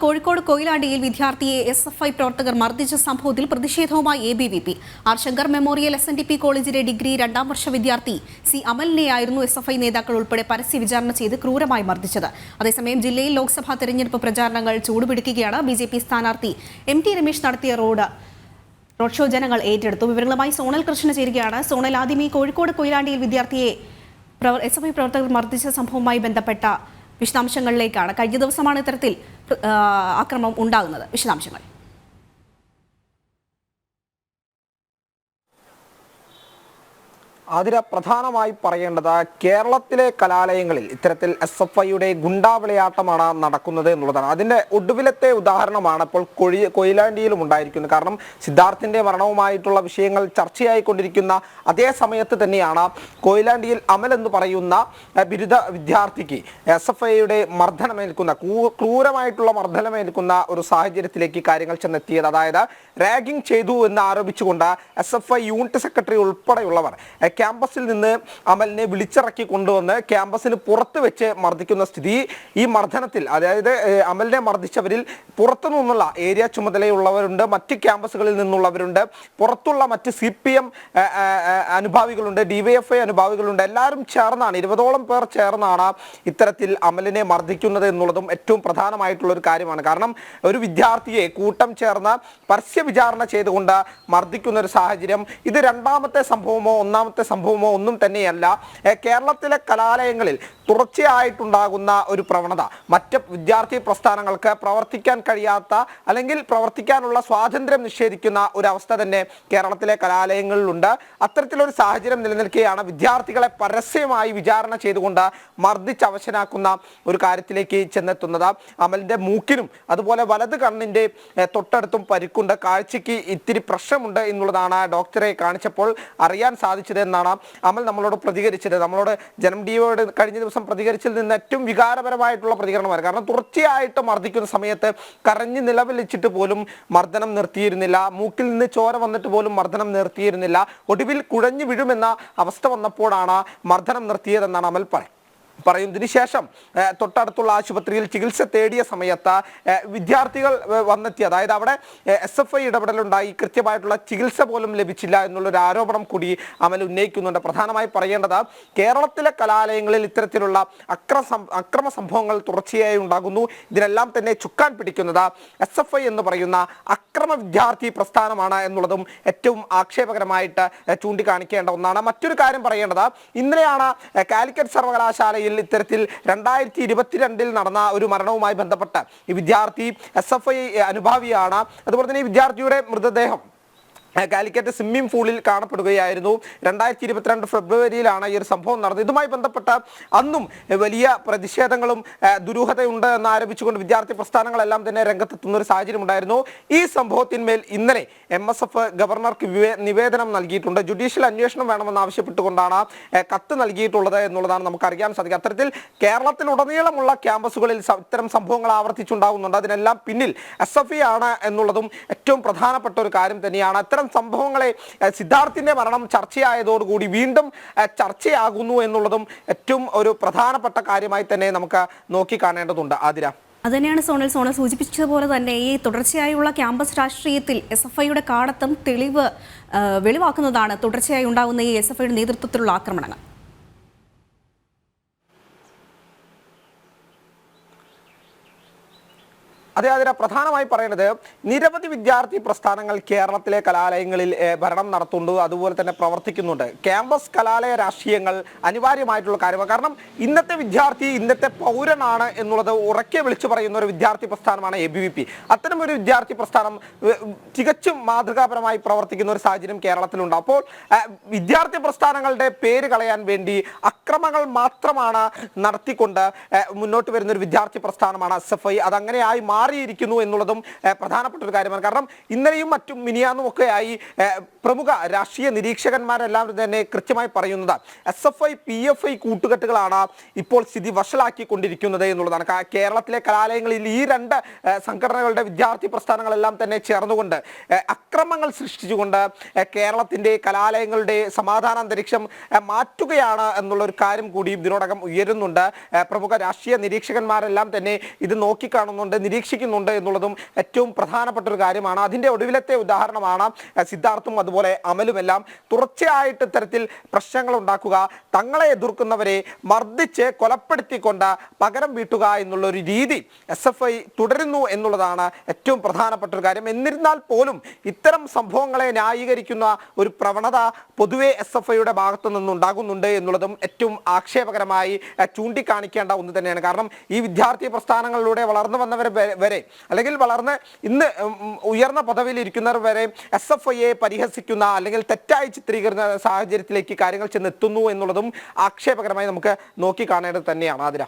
കോഴിക്കോട് കൊയിലാണ്ടിയിൽ വിദ്യാർത്ഥിയെ SFI പ്രവർത്തകർ മർദ്ദിച്ച സംഭവത്തിൽ പ്രതിഷേധവുമായി ABVP. R Shankar memorial SNDP കോളേജിലെ ഡിഗ്രി 2ാം വർഷ വിദ്യാർത്ഥി C അമലിനെയായിരുന്നു SFI നേതാക്കൾ ഉൾപ്പെടെ പരസ്യ വിചാരണ ചെയ്ത് ക്രൂരമായി മർദ്ദിച്ചത്. അതേസമയം ജില്ലയിൽ ലോക്സഭാ തെരഞ്ഞെടുപ്പ് പ്രചാരണങ്ങൾ ചൂടുപിടിക്കുകയാണ്. BJP സ്ഥാനാർത്ഥി MT രമേശ് നടത്തിയ റോഡ് ഷോ ജനങ്ങൾ ഏറ്റെടുത്തു. വിവരങ്ങളുമായി സോണൽ കൃഷ്ണ ചേരുകയാണ്. സോണൽ, ആദ്യം ഈ കോഴിക്കോട് കൊയിലാണ്ടിയിൽ വിദ്യാർത്ഥിയെ SFI പ്രവർത്തകർ മർദ്ദിച്ച സംഭവവുമായി ബന്ധപ്പെട്ട വിശദാംശങ്ങളിലേക്കാണ്. കഴിഞ്ഞ ദിവസമാണ് ഇത്തരത്തിൽ ആക്രമണം ഉണ്ടാകുന്നത്. വിശദാംശങ്ങൾ. അതിന് പ്രധാനമായി പറയേണ്ടത് കേരളത്തിലെ കലാലയങ്ങളിൽ ഇത്തരത്തിൽ SFIയുടെ ഗുണ്ടാവിളയാട്ടമാണ് നടക്കുന്നത് എന്നുള്ളതാണ്. അതിൻ്റെ ഒടുവിലത്തെ ഉദാഹരണമാണ് ഇപ്പോൾ കൊയിലാണ്ടിയിലും ഉണ്ടായിരിക്കുന്നത്. കാരണം സിദ്ധാർത്ഥിൻ്റെ മരണവുമായിട്ടുള്ള വിഷയങ്ങൾ ചർച്ചയായിക്കൊണ്ടിരിക്കുന്ന അതേ സമയത്ത് തന്നെയാണ് കൊയിലാണ്ടിയിൽ അമൽ എന്ന് പറയുന്ന ബിരുദ വിദ്യാർത്ഥിക്ക് SFIയുടെ മർദ്ദനമേൽക്കുന്ന ക്രൂരമായിട്ടുള്ള മർദ്ദനമേൽക്കുന്ന ഒരു സാഹചര്യത്തിലേക്ക് കാര്യങ്ങൾ ചെന്നെത്തിയത്. അതായത് റാഗിംഗ് ചെയ്തു എന്ന് ആരോപിച്ചുകൊണ്ട് SFI യൂണിറ്റ് സെക്രട്ടറി ഉൾപ്പെടെയുള്ളവർ ക്യാമ്പസിൽ നിന്ന് അമലിനെ വിളിച്ചിറക്കി കൊണ്ടുവന്ന് ക്യാമ്പസിന് പുറത്ത് വെച്ച് മർദ്ദിക്കുന്ന സ്ഥിതി. ഈ മർദ്ദനത്തിൽ, അതായത് അമലിനെ മർദ്ദിച്ചവരിൽ പുറത്തു നിന്നുള്ള ഏരിയ ചുമതലയുള്ളവരുണ്ട്, മറ്റ് ക്യാമ്പസുകളിൽ നിന്നുള്ളവരുണ്ട്, പുറത്തുള്ള മറ്റ് CPM അനുഭാവികളുണ്ട്, DYFI അനുഭാവികളുണ്ട്. എല്ലാവരും ചേർന്നാണ്, 20ഓളം പേർ ചേർന്നാണ് ഇത്തരത്തിൽ അമലിനെ മർദ്ദിക്കുന്നത് എന്നുള്ളതും ഏറ്റവും പ്രധാനമായിട്ടുള്ള ഒരു കാര്യമാണ്. കാരണം ഒരു വിദ്യാർത്ഥിയെ കൂട്ടം ചേർന്ന് പരസ്യ വിചാരണ ചെയ്തുകൊണ്ട് മർദ്ദിക്കുന്ന ഒരു സാഹചര്യം ഇത് രണ്ടാമത്തെ സംഭവമോ ഒന്നാമത്തെ സംഭവമോ ഒന്നും തന്നെയല്ല. കേരളത്തിലെ കലാലയങ്ങളിൽ തുടർച്ചയായിട്ടുണ്ടാകുന്ന ഒരു പ്രവണത, മറ്റ് വിദ്യാർത്ഥി പ്രസ്ഥാനങ്ങൾക്ക് പ്രവർത്തിക്കാൻ കഴിയാത്ത അല്ലെങ്കിൽ പ്രവർത്തിക്കാനുള്ള സ്വാതന്ത്ര്യം നിഷേധിക്കുന്ന ഒരു അവസ്ഥ തന്നെ കേരളത്തിലെ കലാലയങ്ങളിലുണ്ട്. അത്തരത്തിലൊരു സാഹചര്യം നിലനിൽക്കുകയാണ് വിദ്യാർത്ഥികളെ പരസ്യമായി വിചാരണ ചെയ്തുകൊണ്ട് മർദ്ദിച്ച് അവശനാക്കുന്ന ഒരു കാര്യത്തിലേക്ക് ചെന്നെത്തുന്നത്. അമലിൻ്റെ മൂക്കിനും അതുപോലെ വലത് കണ്ണിൻ്റെ തൊട്ടടുത്തും പരിക്കുണ്ട്, കാഴ്ചയ്ക്ക് ഇത്തിരി പ്രശ്നമുണ്ട് എന്നുള്ളതാണ് ഡോക്ടറെ കാണിച്ചപ്പോൾ അറിയാൻ സാധിച്ചത് എന്നാണ് അമൽ നമ്മളോട് പ്രതികരിച്ചത്. നമ്മളോട് ജനം ടിവിയോട് കഴിഞ്ഞ ദിവസം പ്രതികരിച്ചതിൽ നിന്ന് ഏറ്റവും വികാരപരമായിട്ടുള്ള പ്രതികരണമാണ്. കാരണം തുടർച്ചയായിട്ട് മർദ്ദിക്കുന്ന സമയത്ത് കരഞ്ഞ് നിലവിളിച്ചിട്ട് പോലും മർദ്ദനം നിർത്തിയിരുന്നില്ല, മൂക്കിൽ നിന്ന് ചോര വന്നിട്ട് പോലും മർദ്ദനം നിർത്തിയിരുന്നില്ല. ഒടുവിൽ കുഴഞ്ഞു വീഴുമെന്ന അവസ്ഥ വന്നപ്പോഴാണ് മർദ്ദനം നിർത്തിയതെന്നാണ് അമൽ പറയുന്നതിന് ശേഷം തൊട്ടടുത്തുള്ള ആശുപത്രിയിൽ ചികിത്സ തേടിയ സമയത്ത് വിദ്യാർത്ഥികൾ വന്നെത്തി. അതായത് അവിടെ SFI ഇടപെടലുണ്ടായി, കൃത്യമായിട്ടുള്ള ചികിത്സ പോലും ലഭിച്ചില്ല എന്നുള്ളൊരു ആരോപണം കൂടി അമൽ ഉന്നയിക്കുന്നുണ്ട്. പ്രധാനമായി പറയേണ്ടത് കേരളത്തിലെ കലാലയങ്ങളിൽ ഇത്തരത്തിലുള്ള അക്രമ സംഭവങ്ങൾ തുടർച്ചയായി ഉണ്ടാകുന്നു. ഇതിനെല്ലാം തന്നെ ചുക്കാൻ പിടിക്കുന്നത് SFI എന്ന് പറയുന്ന അക്രമ വിദ്യാർത്ഥി പ്രസ്ഥാനമാണ് എന്നുള്ളതും ഏറ്റവും ആക്ഷേപകരമായിട്ട് ചൂണ്ടിക്കാണിക്കേണ്ട ഒന്നാണ്. മറ്റൊരു കാര്യം പറയേണ്ടത്, ഇന്നലെയാണ് കാലിക്കറ്റ് സർവകലാശാലയിൽ ഇത്തരത്തിൽ 2022 നടന്ന ഒരു മരണവുമായി ബന്ധപ്പെട്ട് ഈ വിദ്യാർത്ഥി SFI അനുഭാവിയാണ്. അതുപോലെ തന്നെ ഈ വിദ്യാർത്ഥിയുടെ മൃതദേഹം കാലിക്കറ്റ് സ്വിമ്മിംഗ് പൂളിൽ കാണപ്പെടുകയായിരുന്നു. 2022 ഫെബ്രുവരിയിലാണ് ഈ ഒരു സംഭവം നടന്നത്. ഇതുമായി ബന്ധപ്പെട്ട് അന്നും വലിയ പ്രതിഷേധങ്ങളും ദുരൂഹതയുണ്ട് എന്ന് ആരോപിച്ചുകൊണ്ട് വിദ്യാർത്ഥി പ്രസ്ഥാനങ്ങളെല്ലാം തന്നെ രംഗത്തെത്തുന്ന ഒരു സാഹചര്യം ഉണ്ടായിരുന്നു. ഈ സംഭവത്തിന്മേൽ ഇന്നലെ MSF ഗവർണർക്ക് നിവേദനം നൽകിയിട്ടുണ്ട്. ജുഡീഷ്യൽ അന്വേഷണം വേണമെന്ന് ആവശ്യപ്പെട്ടുകൊണ്ടാണ് കത്ത് നൽകിയിട്ടുള്ളത് എന്നുള്ളതാണ് നമുക്കറിയാൻ സാധിക്കുക. അത്തരത്തിൽ കേരളത്തിലുടനീളമുള്ള ക്യാമ്പസുകളിൽ ഇത്തരം സംഭവങ്ങൾ ആവർത്തിച്ചുണ്ടാകുന്നുണ്ട്. അതിനെല്ലാം പിന്നിൽ SFI ആണ് എന്നുള്ളതും ഏറ്റവും പ്രധാനപ്പെട്ട ഒരു കാര്യം തന്നെയാണ്. അത്തരം സംഭവങ്ങളെ സിദ്ധാർത്ഥിന്റെ മരണം ചർച്ചയായതോടുകൂടി വീണ്ടും ചർച്ചയാകുന്നു എന്നുള്ളതും ഏറ്റവും ഒരു പ്രധാനപ്പെട്ട കാര്യമായി തന്നെ നമുക്ക് നോക്കിക്കാണേണ്ടതുണ്ട്. ആതിര, അതുതന്നെയാണ് സോണൽ സൂചിപ്പിച്ചതുപോലെ തന്നെ ഈ തുടർച്ചയായുള്ള ക്യാമ്പസ് രാഷ്ട്രീയത്തിൽ SFIയുടെ കാടത്തം വെളിവാക്കുന്നതാണ് തുടർച്ചയായി ഉണ്ടാകുന്ന ഈ SFIയുടെ നേതൃത്വത്തിലുള്ള ആക്രമണങ്ങൾ. അതെ, അതിന് പ്രധാനമായി പറയുന്നത് നിരവധി വിദ്യാർത്ഥി പ്രസ്ഥാനങ്ങൾ കേരളത്തിലെ കലാലയങ്ങളിൽ ഭരണം നടത്തുന്നുണ്ട്, അതുപോലെ തന്നെ പ്രവർത്തിക്കുന്നുണ്ട്. ക്യാമ്പസ് കലാലയ രാഷ്ട്രീയങ്ങൾ അനിവാര്യമായിട്ടുള്ള കാര്യമാണ്. കാരണം ഇന്നത്തെ വിദ്യാർത്ഥി ഇന്നത്തെ പൗരനാണ് എന്നുള്ളത് ഉറക്കെ വിളിച്ചു പറയുന്ന ഒരു വിദ്യാർത്ഥി പ്രസ്ഥാനമാണ് ABVP. അത്തരം ഒരു വിദ്യാർത്ഥി പ്രസ്ഥാനം തികച്ചും മാതൃകാപരമായി പ്രവർത്തിക്കുന്ന ഒരു സാഹചര്യം കേരളത്തിലുണ്ട്. അപ്പോൾ വിദ്യാർത്ഥി പ്രസ്ഥാനങ്ങളുടെ പേര് കളയാൻ വേണ്ടി അക്രമങ്ങൾ മാത്രമാണ് നടത്തിക്കൊണ്ട് മുന്നോട്ട് വരുന്ന ഒരു വിദ്യാർത്ഥി പ്രസ്ഥാനമാണ് SFI. അതങ്ങനെയായി മാറിയിരിക്കുന്നു എന്നുള്ളതും പ്രധാനപ്പെട്ട ഒരു കാര്യമാണ്. കാരണം ഇന്നലെയും മറ്റും മിനിയാന്നും ഒക്കെയായി പ്രമുഖ രാഷ്ട്രീയ നിരീക്ഷകന്മാരെല്ലാവരും തന്നെ കൃത്യമായി പറയുന്നത് SFI PFI കൂട്ടുകെട്ടുകളാണ് ഇപ്പോൾ സ്ഥിതി വഷളാക്കിക്കൊണ്ടിരിക്കുന്നത് എന്നുള്ളതാണ്. കേരളത്തിലെ കലാലയങ്ങളിൽ ഈ രണ്ട് സംഘടനകളുടെ വിദ്യാർത്ഥി പ്രസ്ഥാനങ്ങളെല്ലാം തന്നെ ചേർന്നുകൊണ്ട് അക്രമങ്ങൾ സൃഷ്ടിച്ചുകൊണ്ട് കേരളത്തിൻ്റെ കലാലയങ്ങളുടെ സമാധാന അന്തരീക്ഷം മാറ്റുകയാണ് എന്നുള്ളൊരു കാര്യം കൂടി ഇതിനോടകം ഉയരുന്നുണ്ട്. പ്രമുഖ രാഷ്ട്രീയ നിരീക്ഷകന്മാരെല്ലാം തന്നെ ഇത് നോക്കിക്കാണുന്നുണ്ട്, നിരീക്ഷിക്കുന്നുണ്ട്. നിരീക്ഷിക്കുന്നുണ്ട് എന്നുള്ളതും ഏറ്റവും പ്രധാനപ്പെട്ട ഒരു കാര്യമാണ്. അതിൻ്റെ ഒടുവിലത്തെ ഉദാഹരണമാണ് സിദ്ധാർത്ഥും അതുപോലെ അമലുമെല്ലാം. തുടർച്ചയായിട്ട് ഇത്തരത്തിൽ പ്രശ്നങ്ങൾ ഉണ്ടാക്കുക, തങ്ങളെ എതിർക്കുന്നവരെ മർദ്ദിച്ച് കൊലപ്പെടുത്തിക്കൊണ്ട് പകരം വീട്ടുക എന്നുള്ള ഒരു രീതി SFI തുടരുന്നു എന്നുള്ളതാണ് ഏറ്റവും പ്രധാനപ്പെട്ട ഒരു കാര്യം. എന്നിരുന്നാൽ പോലും ഇത്തരം സംഭവങ്ങളെ ന്യായീകരിക്കുന്ന ഒരു പ്രവണത പൊതുവെ SFIയുടെ ഭാഗത്തു നിന്നുണ്ടാകുന്നുണ്ട് എന്നുള്ളതും ഏറ്റവും ആക്ഷേപകരമായി ചൂണ്ടിക്കാണിക്കേണ്ട ഒന്ന് തന്നെയാണ്. കാരണം ഈ വിദ്യാർത്ഥി പ്രസ്ഥാനങ്ങളിലൂടെ വളർന്നു വന്നവർ വരെ, അല്ലെങ്കിൽ വളർന്ന് ഇന്ന് ഉയർന്ന പദവിയിൽ ഇരിക്കുന്നവർ വരെ SFIയെ പരിഹസിക്കുന്ന അല്ലെങ്കിൽ തെറ്റായി ചിത്രീകരിക്കുന്ന സാഹചര്യത്തിലേക്ക് കാര്യങ്ങൾ ചെന്നെത്തുന്നു എന്നുള്ളതും ആക്ഷേപകരമായി നമുക്ക് നോക്കിക്കാണേണ്ടത് തന്നെയാണ്. ആതിര.